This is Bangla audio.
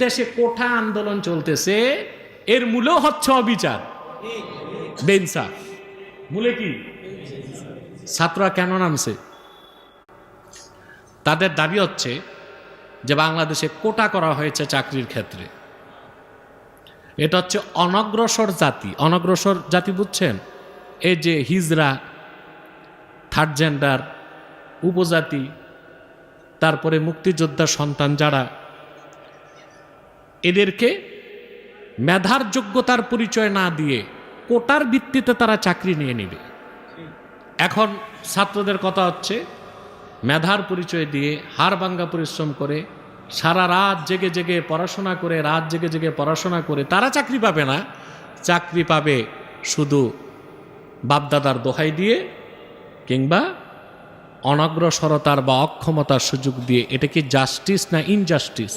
দেশে কোঠা আন্দোলন চলতেছে, এর মূলেও হচ্ছে অবিচার, বেইনসাফ। মূলে কি? ছাত্ররা কেন নামছে? তাদের দাবি হচ্ছে যে বাংলাদেশে কোটা করা হয়েছে চাকরির ক্ষেত্রে। এটা হচ্ছে অনগ্রসর জাতি। অনগ্রসর জাতি বুঝছেন? এই যে হিজড়া, থার্ড জেন্ডার, উপজাতি, তারপরে মুক্তিযোদ্ধার সন্তান যারা, এদেরকে মেধার যোগ্যতার পরিচয় না দিয়ে কোটার ভিত্তিতে তারা চাকরি নিয়ে নেবে। এখন ছাত্রদের কথা হচ্ছে মেধার পরিচয় দিয়ে হাড়ভাঙ্গা পরিশ্রম করে সারা রাত জেগে জেগে পড়াশোনা করে, রাত জেগে জেগে পড়াশোনা করে তারা চাকরি পাবে না। চাকরি পাবে শুধু বাপদাদার দোহাই দিয়ে কিংবা অনগ্রসরতার বা অক্ষমতার সুযোগ দিয়ে। এটা কি জাস্টিস না ইনজাস্টিস?